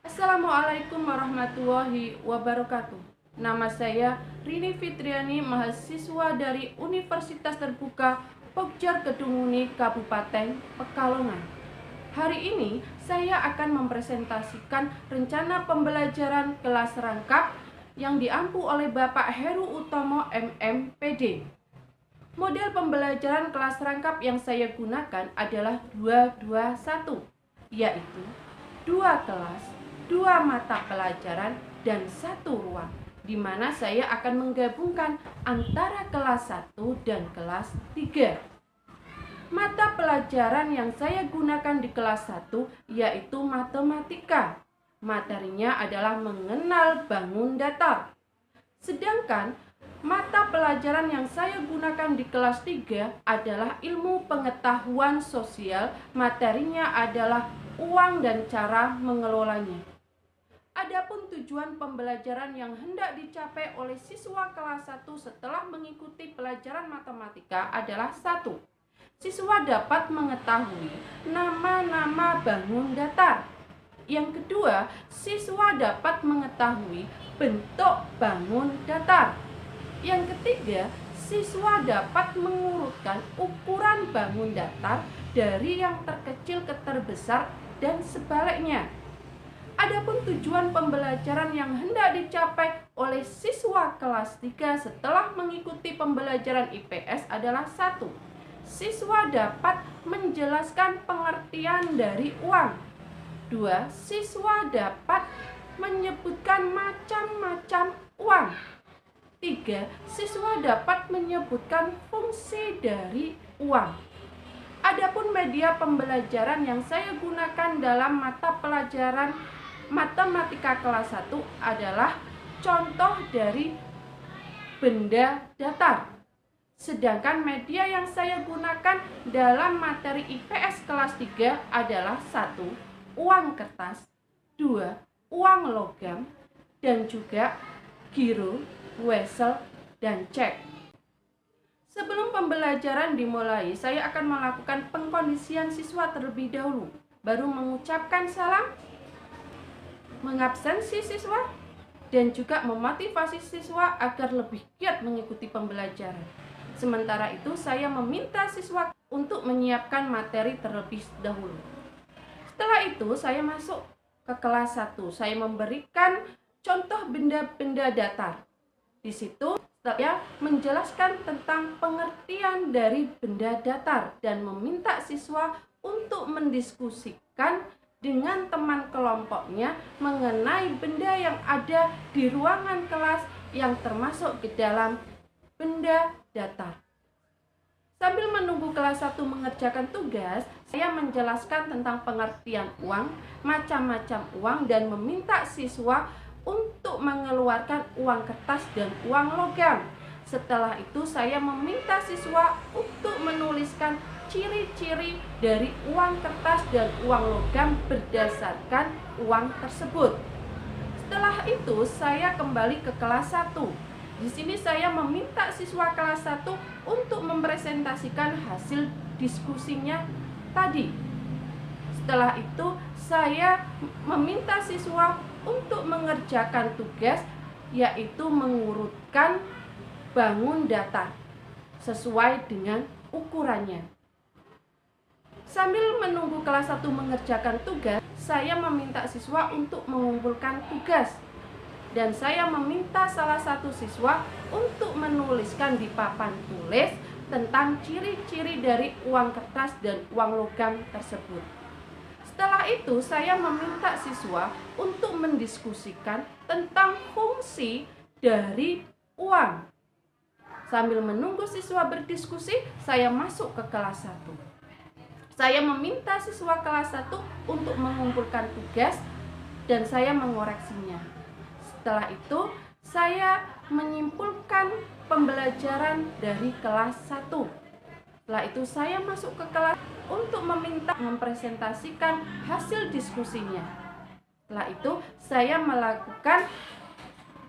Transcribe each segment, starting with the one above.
Assalamualaikum warahmatullahi wabarakatuh. Nama saya Rini Fitriani, mahasiswa dari Universitas Terbuka Pokjar Kedunguni, Kabupaten Pekalongan. Hari ini saya akan mempresentasikan rencana pembelajaran kelas rangkap yang diampu oleh Bapak Heru Utomo MMPD. Model pembelajaran kelas rangkap yang saya gunakan adalah 221, yaitu 2 kelas, 2 mata pelajaran, dan 1 ruang, di mana saya akan menggabungkan antara kelas 1 dan kelas 3. Mata pelajaran yang saya gunakan di kelas 1 yaitu matematika. Materinya adalah mengenal bangun datar. Sedangkan mata pelajaran yang saya gunakan di kelas 3 adalah ilmu pengetahuan sosial. Materinya adalah uang dan cara mengelolanya. Adapun tujuan pembelajaran yang hendak dicapai oleh siswa kelas 1 setelah mengikuti pelajaran matematika adalah 1. Siswa dapat mengetahui nama-nama bangun datar. Yang kedua, siswa dapat mengetahui bentuk bangun datar. Yang ketiga, siswa dapat mengurutkan ukuran bangun datar dari yang terkecil ke terbesar dan sebaliknya. Adapun tujuan pembelajaran yang hendak dicapai oleh siswa kelas 3 setelah mengikuti pembelajaran IPS adalah 1. Siswa dapat menjelaskan pengertian dari uang. 2. Siswa dapat menyebutkan macam-macam uang. 3. Siswa dapat menyebutkan fungsi dari uang. Adapun media pembelajaran yang saya gunakan dalam mata pelajaran matematika kelas 1 adalah contoh dari benda datar. Sedangkan media yang saya gunakan dalam materi IPS kelas 3 adalah 1. Uang kertas, 2. Uang logam, dan juga giro, wesel, dan cek. Sebelum pembelajaran dimulai, saya akan melakukan pengkondisian siswa terlebih dahulu, baru mengucapkan salam, mengabsensi siswa, dan juga memotivasi siswa agar lebih giat mengikuti pembelajaran. Sementara itu, saya meminta siswa untuk menyiapkan materi terlebih dahulu. Setelah itu, saya masuk ke kelas 1. Saya memberikan contoh benda-benda datar. Di situ saya menjelaskan tentang pengertian dari benda datar dan meminta siswa untuk mendiskusikan dengan teman kelompoknya mengenai benda yang ada di ruangan kelas yang termasuk ke dalam benda datar. Sambil menunggu kelas 1 mengerjakan tugas, saya menjelaskan tentang pengertian uang, macam-macam uang, dan meminta siswa untuk mengeluarkan uang kertas dan uang logam. Setelah itu saya meminta siswa untuk menuliskan ciri-ciri dari uang kertas dan uang logam berdasarkan uang tersebut. Setelah itu saya kembali ke kelas 1. Di sini saya meminta siswa kelas 1 untuk mempresentasikan hasil diskusinya tadi. Setelah itu saya meminta siswa untuk mengerjakan tugas, yaitu mengurutkan bangun datar sesuai dengan ukurannya. Sambil menunggu kelas 1 mengerjakan tugas, saya meminta siswa untuk mengumpulkan tugas. Dan saya meminta salah satu siswa untuk menuliskan di papan tulis tentang ciri-ciri dari uang kertas dan uang logam tersebut. Setelah itu, saya meminta siswa untuk mendiskusikan tentang fungsi dari uang. Sambil menunggu siswa berdiskusi, saya masuk ke kelas 1. Saya meminta siswa kelas 1 untuk mengumpulkan tugas dan saya mengoreksinya. Setelah itu, saya menyimpulkan pembelajaran dari kelas 1. Setelah itu saya masuk ke kelas untuk meminta mempresentasikan hasil diskusinya. Setelah itu saya melakukan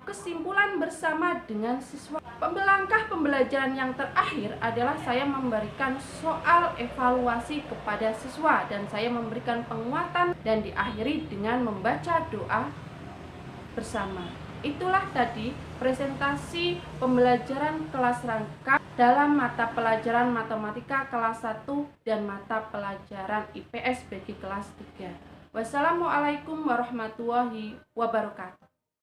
kesimpulan bersama dengan siswa. Langkah pembelajaran yang terakhir adalah saya memberikan soal evaluasi kepada siswa dan saya memberikan penguatan dan diakhiri dengan membaca doa bersama. Itulah tadi presentasi pembelajaran kelas rangka dalam mata pelajaran matematika kelas 1 dan mata pelajaran IPS bagi kelas 3. Wassalamualaikum warahmatullahi wabarakatuh.